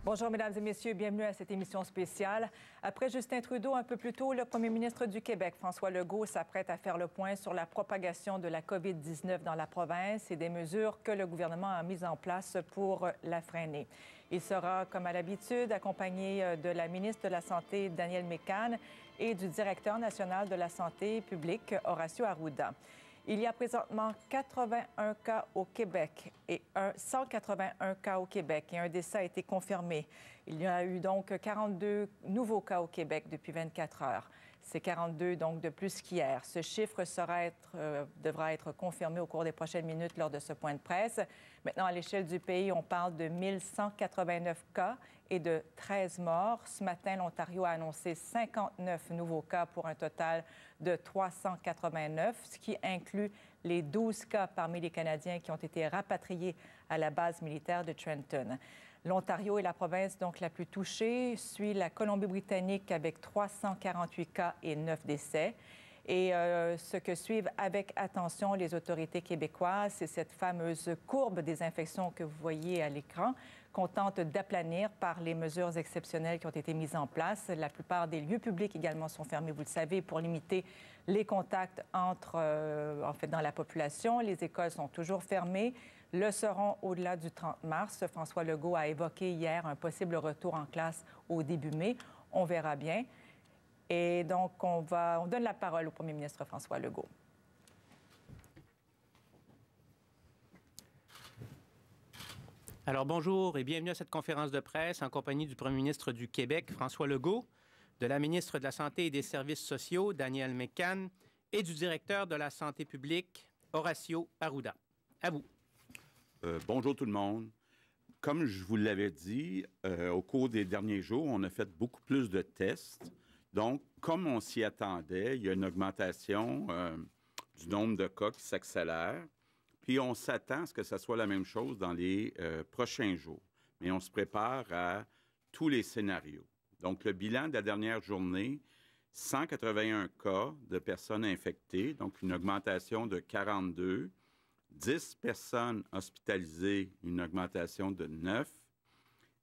Bonjour, Mesdames et Messieurs. Bienvenue à cette émission spéciale. Après Justin Trudeau, un peu plus tôt, le premier ministre du Québec, François Legault, s'apprête à faire le point sur la propagation de la COVID-19 dans la province et des mesures que le gouvernement a mises en place pour la freiner. Il sera, comme à l'habitude, accompagné de la ministre de la Santé, Danielle Mécan, et du directeur national de la santé publique, Horacio Arruda. Il y a présentement 81 cas au Québec et 181 cas au Québec et un décès a été confirmé. Il y a eu donc 42 nouveaux cas au Québec depuis 24 heures. C'est 42 donc de plus qu'hier. Ce chiffre devra être confirmé au cours des prochaines minutes lors de ce point de presse. Maintenant, à l'échelle du pays, on parle de 1189 cas et de 13 morts. Ce matin, l'Ontario a annoncé 59 nouveaux cas pour un total de 389, ce qui inclut les 12 cas parmi les Canadiens qui ont été rapatriés à la base militaire de Trenton. L'Ontario est la province donc la plus touchée, suit la Colombie-Britannique avec 348 cas et 9 décès. Et ce que suivent avec attention les autorités québécoises, c'est cette fameuse courbe des infections que vous voyez à l'écran, qu'on tente d'aplanir par les mesures exceptionnelles qui ont été mises en place. La plupart des lieux publics également sont fermés, vous le savez, pour limiter les contacts dans la population. Les écoles sont toujours fermées, le seront au-delà du 30 mars. François Legault a évoqué hier un possible retour en classe au début mai. On verra bien. Et donc, on donne la parole au premier ministre François Legault. Alors, bonjour et bienvenue à cette conférence de presse en compagnie du premier ministre du Québec, François Legault, de la ministre de la Santé et des Services sociaux, Danielle Mécan, et du directeur de la santé publique, Horacio Arruda. À vous. Bonjour tout le monde. Comme je vous l'avais dit, au cours des derniers jours, on a fait beaucoup plus de tests. Donc, comme on s'y attendait, il y a une augmentation du nombre de cas qui s'accélère. Puis, on s'attend à ce que ça soit la même chose dans les prochains jours. Mais on se prépare à tous les scénarios. Donc, le bilan de la dernière journée, 181 cas de personnes infectées, donc une augmentation de 42. 10 personnes hospitalisées, une augmentation de 9.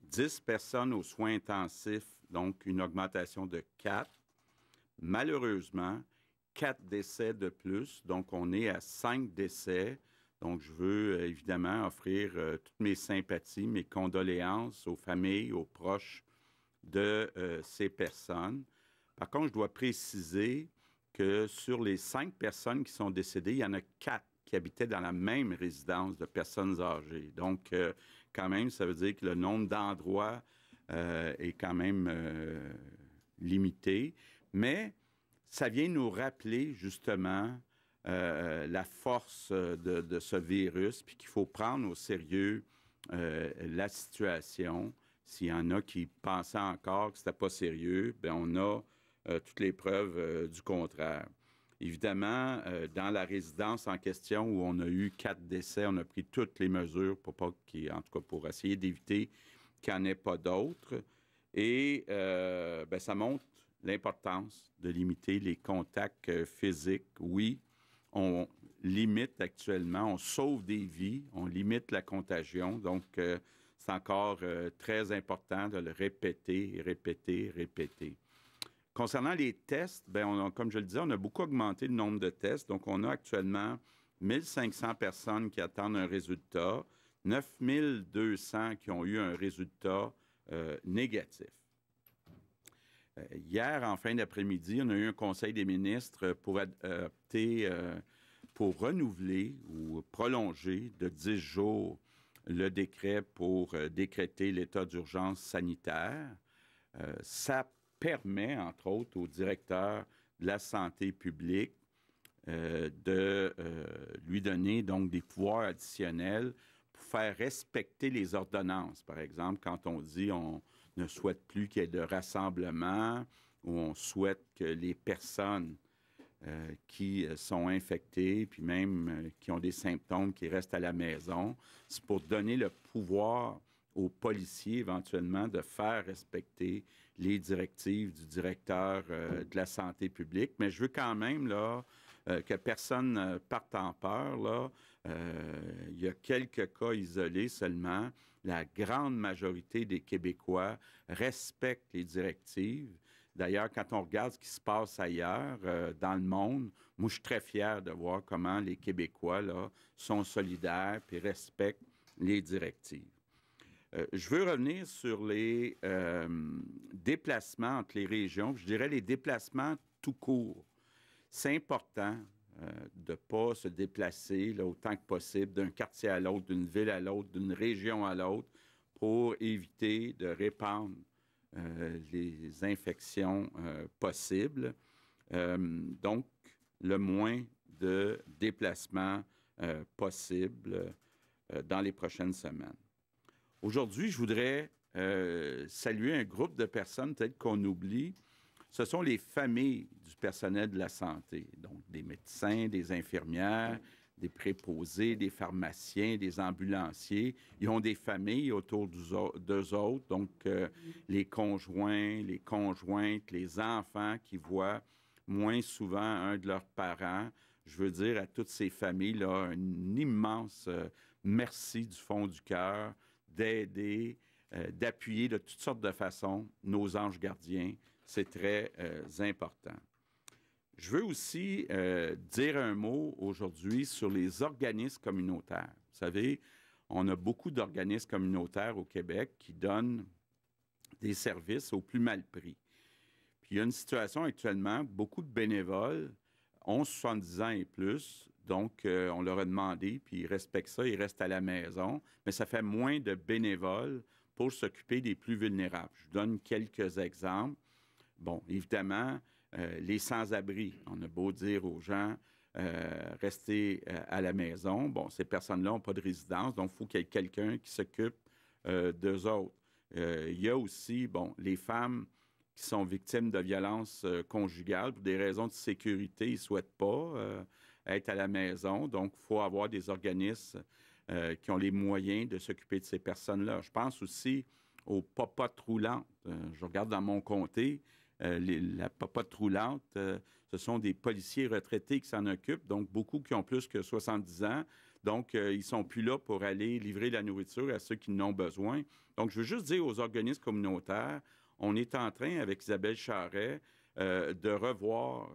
10 personnes aux soins intensifs, donc une augmentation de 4. Malheureusement, 4 décès de plus, donc on est à 5 décès. Donc, je veux évidemment offrir toutes mes sympathies, mes condoléances aux familles, aux proches de ces personnes. Par contre, je dois préciser que sur les 5 personnes qui sont décédées, il y en a 4 qui habitaient dans la même résidence de personnes âgées. Donc, quand même, ça veut dire que le nombre d'endroits est quand même limité. Mais ça vient nous rappeler justement la force de ce virus, puis qu'il faut prendre au sérieux la situation. S'il y en a qui pensaient encore que ce n'était pas sérieux, bien, on a toutes les preuves du contraire. Évidemment, dans la résidence en question où on a eu 4 décès, on a pris toutes les mesures pour essayer d'éviter qu'il n'y en ait pas d'autres. Et ça montre l'importance de limiter les contacts physiques. Oui, on limite actuellement, on sauve des vies, on limite la contagion. Donc, c'est encore très important de le répéter, répéter, répéter. Concernant les tests, comme je le disais, on a beaucoup augmenté le nombre de tests. Donc, on a actuellement 1500 personnes qui attendent un résultat, 9200 qui ont eu un résultat négatif. Hier, en fin d'après-midi, on a eu un conseil des ministres pour renouveler ou prolonger de 10 jours le décret pour décréter l'état d'urgence sanitaire. Ça permet, entre autres, au directeur de la santé publique de lui donner donc des pouvoirs additionnels pour faire respecter les ordonnances. Par exemple, quand on dit on ne souhaite plus qu'il y ait de rassemblement ou on souhaite que les personnes qui sont infectées, puis même qui ont des symptômes, qui restent à la maison, c'est pour donner le pouvoir aux policiers, éventuellement, de faire respecter les directives du directeur de la santé publique. Mais je veux quand même là, que personne parte en peur. Là. Il y a quelques cas isolés seulement. la grande majorité des Québécois respectent les directives. D'ailleurs, quand on regarde ce qui se passe ailleurs dans le monde, moi, je suis très fier de voir comment les Québécois là, sont solidaires et respectent les directives. Je veux revenir sur les déplacements entre les régions. Je dirais les déplacements tout court. C'est important de ne pas se déplacer là, autant que possible d'un quartier à l'autre, d'une ville à l'autre, d'une région à l'autre pour éviter de répandre les infections possibles. Donc, le moins de déplacements possibles dans les prochaines semaines. Aujourd'hui, je voudrais saluer un groupe de personnes peut-être qu'on oublie. Ce sont les familles du personnel de la santé, donc des médecins, des infirmières, des préposés, des pharmaciens, des ambulanciers. Ils ont des familles autour d'eux autres, donc les conjoints, les conjointes, les enfants qui voient moins souvent un de leurs parents. Je veux dire à toutes ces familles-là un immense merci du fond du cœur d'aider, d'appuyer de toutes sortes de façons nos anges gardiens. C'est très important. Je veux aussi dire un mot aujourd'hui sur les organismes communautaires. Vous savez, on a beaucoup d'organismes communautaires au Québec qui donnent des services au plus mal prix. Puis il y a une situation actuellement, beaucoup de bénévoles ont 70 ans et plus, donc on leur a demandé, puis ils respectent ça, ils restent à la maison, mais ça fait moins de bénévoles pour s'occuper des plus vulnérables. Je vous donne quelques exemples. Bon, évidemment, les sans-abri, on a beau dire aux gens, restez à la maison. Bon, ces personnes-là n'ont pas de résidence, donc il faut qu'il y ait quelqu'un qui s'occupe d'eux autres. Il y a aussi, bon, les femmes qui sont victimes de violences conjugales pour des raisons de sécurité, ils ne souhaitent pas être à la maison. Donc, il faut avoir des organismes qui ont les moyens de s'occuper de ces personnes-là. Je pense aussi aux popotes roulantes. Je regarde dans mon comté, la popote roulante, ce sont des policiers retraités qui s'en occupent, donc beaucoup qui ont plus que 70 ans. Donc, ils ne sont plus là pour aller livrer la nourriture à ceux qui en ont besoin. Donc, je veux juste dire aux organismes communautaires, on est en train, avec Isabelle Charret, de revoir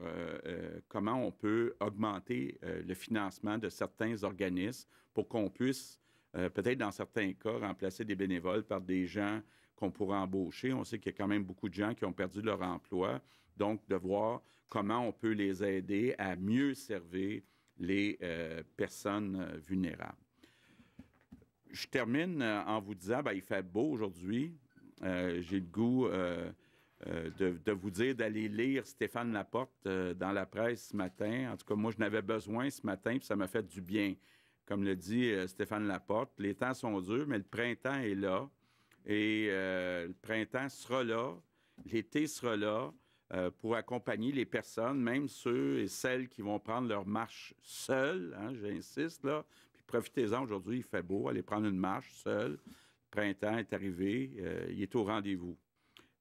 comment on peut augmenter le financement de certains organismes pour qu'on puisse, peut-être dans certains cas, remplacer des bénévoles par des gens qu'on pourrait embaucher. On sait qu'il y a quand même beaucoup de gens qui ont perdu leur emploi. Donc, de voir comment on peut les aider à mieux servir les personnes vulnérables. Je termine en vous disant, bien, il fait beau aujourd'hui. J'ai le goût de vous dire d'aller lire Stéphane Laporte dans la presse ce matin. En tout cas, moi, je n'avais besoin ce matin, puis ça m'a fait du bien. Comme le dit Stéphane Laporte, les temps sont durs, mais le printemps est là. Et le printemps sera là, l'été sera là pour accompagner les personnes, même ceux et celles qui vont prendre leur marche seuls, hein, j'insiste, là. Puis profitez-en, aujourd'hui, il fait beau, allez prendre une marche seule. Le printemps est arrivé, il est au rendez-vous.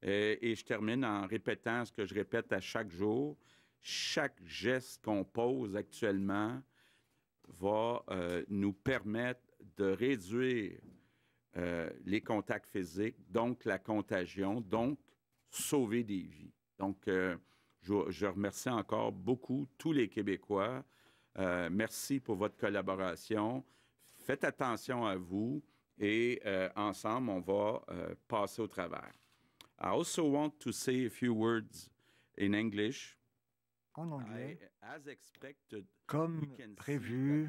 Et je termine en répétant ce que je répète à chaque jour. Chaque geste qu'on pose actuellement va nous permettre de réduire les contacts physiques, donc la contagion, donc sauver des vies. Donc, je remercie encore beaucoup tous les Québécois. Merci pour votre collaboration. Faites attention à vous et ensemble, on va passer au travers. I also want to say a few words in English. En anglais, comme prévu,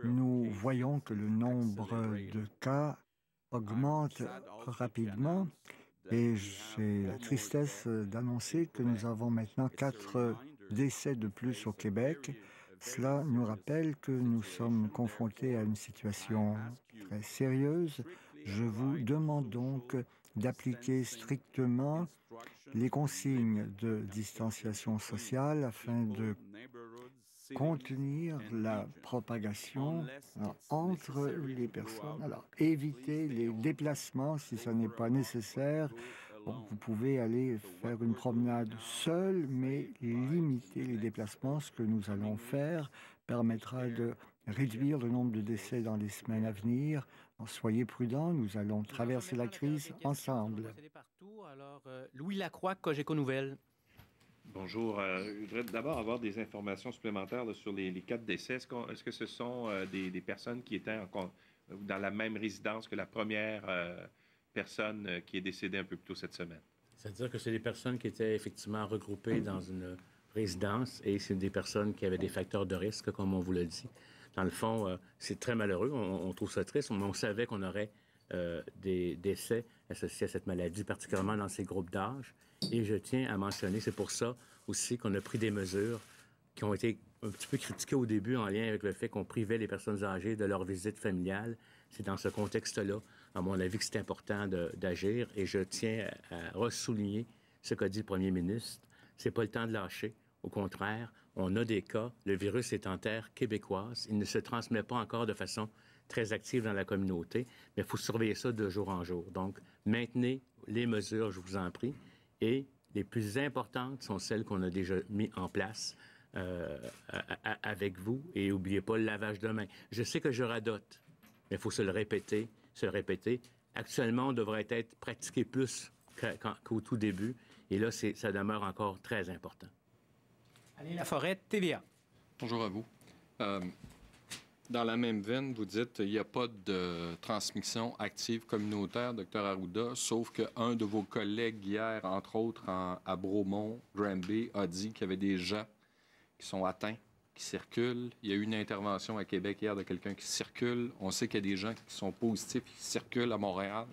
nous voyons que le nombre de cas augmente rapidement et j'ai la tristesse d'annoncer que nous avons maintenant 4 décès de plus au Québec. Cela nous rappelle que nous sommes confrontés à une situation très sérieuse. Je vous demande donc d'appliquer strictement les consignes de distanciation sociale afin de contenir la propagation entre les personnes. Alors, évitez les déplacements si ce n'est pas nécessaire. Bon, vous pouvez aller faire une promenade seul, mais limiter les déplacements. Ce que nous allons faire permettra de réduire le nombre de décès dans les semaines à venir. Soyez prudents, nous allons traverser la crise ensemble. Alors, Louis Lacroix, Cogeco Nouvelles. Bonjour. Je voudrais d'abord avoir des informations supplémentaires là, sur les 4 décès. Est-ce que ce sont des personnes qui étaient dans la même résidence que la première personne qui est décédée un peu plus tôt cette semaine? C'est-à-dire que c'est des personnes qui étaient effectivement regroupées dans une résidence et c'est des personnes qui avaient des facteurs de risque, comme on vous l'a dit. Dans le fond, c'est très malheureux. On trouve ça triste, mais on savait qu'on aurait des décès associés à cette maladie, particulièrement dans ces groupes d'âge. Et je tiens à mentionner, c'est pour ça aussi qu'on a pris des mesures qui ont été un petit peu critiquées au début en lien avec le fait qu'on privait les personnes âgées de leur visite familiale. C'est dans ce contexte-là, à mon avis, que c'est important d'agir. Et je tiens à ressouligner ce qu'a dit le premier ministre. C'est pas le temps de lâcher. Au contraire, on a des cas. Le virus est en terre québécoise. Il ne se transmet pas encore de façon très active dans la communauté, mais il faut surveiller ça de jour en jour. Donc, maintenez les mesures, je vous en prie. Et les plus importantes sont celles qu'on a déjà mis en place avec vous. Et n'oubliez pas le lavage de mains. Je sais que je radote, mais il faut se le répéter. Actuellement, on devrait être pratiqué plus qu'au tout début. Et là, ça demeure encore très important. Alain Laforêt, TVA. Bonjour à vous. Dans la même veine, vous dites qu'il n'y a pas de transmission active communautaire, Dr Arruda, sauf qu'un de vos collègues hier, entre autres à Bromont, Granby, a dit qu'il y avait des gens qui sont atteints, qui circulent. Il y a eu une intervention à Québec hier de quelqu'un qui circule. On sait qu'il y a des gens qui sont positifs, qui circulent à Montréal.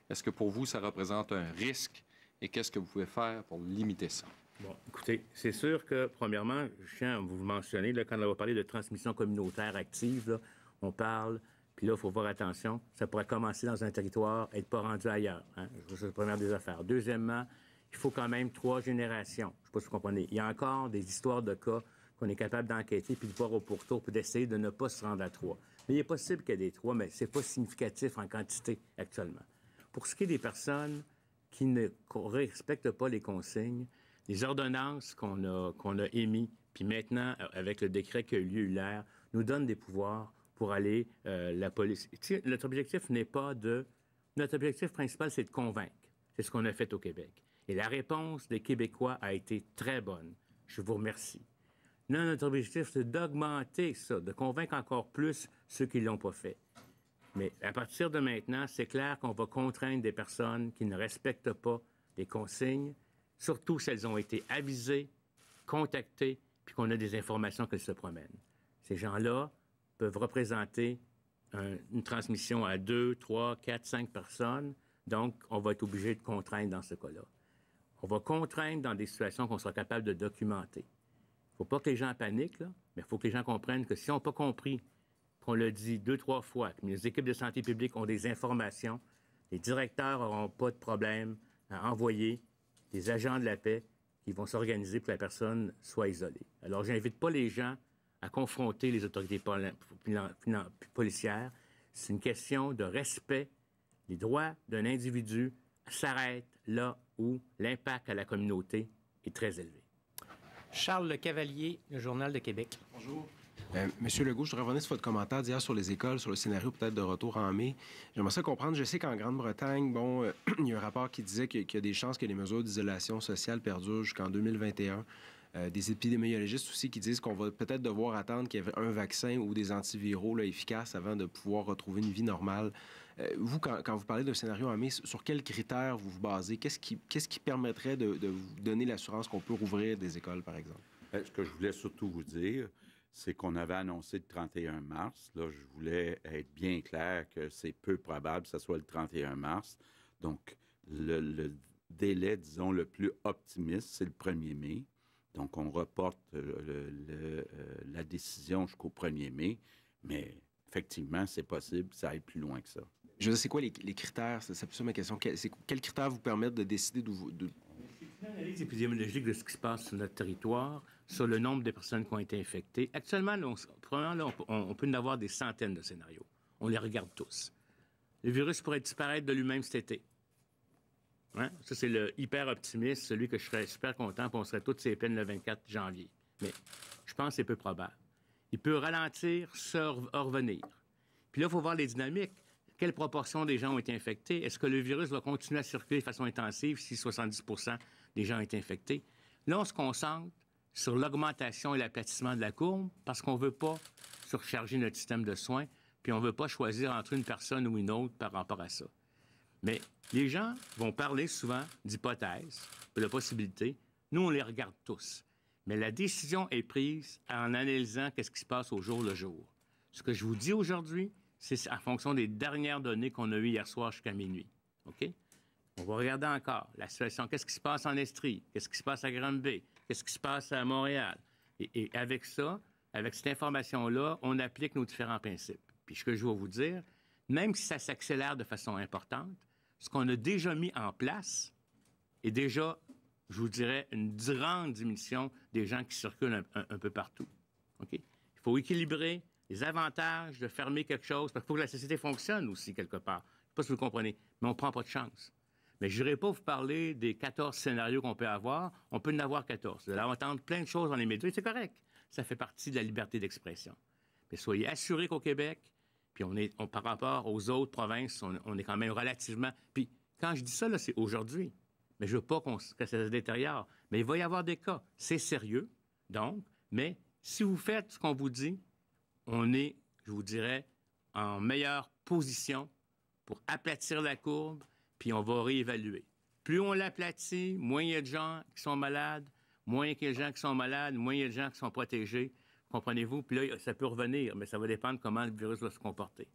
Est-ce que pour vous, ça représente un risque? Et qu'est-ce que vous pouvez faire pour limiter ça? Bon, écoutez, c'est sûr que, premièrement, je tiens à vous mentionner, là, quand on va parler de transmission communautaire active, là, on parle, puis là, il faut faire attention, ça pourrait commencer dans un territoire et être pas rendu ailleurs. Hein? C'est la première des affaires. Deuxièmement, il faut quand même 3 générations. Je ne sais pas si vous comprenez. Il y a encore des histoires de cas qu'on est capable d'enquêter puis de voir au pourtour puis d'essayer de ne pas se rendre à 3. Mais il est possible qu'il y ait des 3, mais ce n'est pas significatif en quantité actuellement. Pour ce qui est des personnes qui ne respectent pas les consignes, les ordonnances qu'on a émises, puis maintenant, avec le décret qui a eu lieu hier, nous donnent des pouvoirs pour aller la police. Notre objectif n'est pas de... Notre objectif principal, c'est de convaincre. C'est ce qu'on a fait au Québec. Et la réponse des Québécois a été très bonne. Je vous remercie. Non, notre objectif, c'est d'augmenter ça, de convaincre encore plus ceux qui ne l'ont pas fait. Mais à partir de maintenant, c'est clair qu'on va contraindre des personnes qui ne respectent pas les consignes, surtout si elles ont été avisées, contactées, puis qu'on a des informations qu'elles se promènent. Ces gens-là peuvent représenter une transmission à 2, 3, 4, 5 personnes, donc on va être obligé de contraindre dans ce cas-là. On va contraindre dans des situations qu'on sera capable de documenter. Il ne faut pas que les gens paniquent, là, mais il faut que les gens comprennent que si on n'a pas compris, qu'on le dit 2, 3 fois, que les équipes de santé publique ont des informations, les directeurs n'auront pas de problème à envoyer des agents de la paix qui vont s'organiser pour que la personne soit isolée. Alors, je n'invite pas les gens à confronter les autorités policières. C'est une question de respect. Les droits d'un individu s'arrêtent là où l'impact à la communauté est très élevé. Charles Le Cavalier, le Journal de Québec. Bonjour. Monsieur Legault, je voudrais revenir sur votre commentaire d'hier sur les écoles, sur le scénario peut-être de retour en mai. J'aimerais ça comprendre. Je sais qu'en Grande-Bretagne, il y a un rapport qui disait qu'il y a des chances que les mesures d'isolation sociale perdurent jusqu'en 2021. Des épidémiologistes aussi qui disent qu'on va peut-être devoir attendre qu'il y ait un vaccin ou des antiviraux là, efficaces avant de pouvoir retrouver une vie normale. Vous, quand vous parlez d'un scénario en mai, sur quels critères vous vous basez? Qu'est-ce qui permettrait de vous donner l'assurance qu'on peut rouvrir des écoles, par exemple? Ce que je voulais surtout vous dire, c'est qu'on avait annoncé le 31 mars. Là, je voulais être bien clair que c'est peu probable que ce soit le 31 mars. Donc, le délai, disons, le plus optimiste, c'est le 1er mai. Donc, on reporte la décision jusqu'au 1er mai. Mais effectivement, c'est possible que ça aille plus loin que ça. Je veux dire, c'est quoi les critères? C'est plus ça ma question. Quels critères vous permettent de décider de... Une analyse épidémiologique de ce qui se passe sur notre territoire, sur le nombre de personnes qui ont été infectées. Actuellement, on peut en avoir des centaines de scénarios. On les regarde tous. Le virus pourrait disparaître de lui-même cet été. Hein? Ça, c'est le hyper-optimiste, celui que je serais super content, puis on serait toutes ces peines le 24 janvier. Mais je pense que c'est peu probable. Il peut ralentir, revenir. Puis là, il faut voir les dynamiques. quelle proportion des gens ont été infectés? Est-ce que le virus va continuer à circuler de façon intensive si 70 des gens ont été infectés? Là, on se concentre sur l'augmentation et l'aplatissement de la courbe parce qu'on ne veut pas surcharger notre système de soins, puis on ne veut pas choisir entre une personne ou une autre par rapport à ça. Mais les gens vont parler souvent d'hypothèses, de possibilités. Nous, on les regarde tous. Mais la décision est prise en analysant ce qui se passe au jour le jour. Ce que je vous dis aujourd'hui, c'est en fonction des dernières données qu'on a eues hier soir jusqu'à minuit. OK? On va regarder encore la situation. Qu'est-ce qui se passe en Estrie? Qu'est-ce qui se passe à Granby? Qu'est-ce qui se passe à Montréal? Et avec ça, avec cette information-là, on applique nos différents principes. Puis ce que je vais vous dire, même si ça s'accélère de façon importante, ce qu'on a déjà mis en place est déjà, je vous dirais, une grande diminution des gens qui circulent un peu partout. OK? Il faut équilibrer les avantages de fermer quelque chose, parce qu'il faut que la société fonctionne aussi quelque part. Je ne sais pas si vous le comprenez, mais on ne prend pas de chance. Mais je n'irai pas vous parler des 14 scénarios qu'on peut avoir. On peut en avoir 14. Vous allez entendre plein de choses dans les médias, c'est correct. Ça fait partie de la liberté d'expression. Mais soyez assurés qu'au Québec, puis par rapport aux autres provinces, on est quand même relativement... Puis quand je dis ça, là, c'est aujourd'hui. Mais je ne veux pas que ça se détériore. Mais il va y avoir des cas. C'est sérieux, donc. Mais si vous faites ce qu'on vous dit, on est, je vous dirais, en meilleure position pour aplatir la courbe, puis on va réévaluer. Plus on l'aplatit, moins il y a de gens qui sont malades, moins il y a de gens qui sont malades, moins il y a de gens qui sont protégés. Comprenez-vous? Puis là, ça peut revenir, mais ça va dépendre comment le virus va se comporter.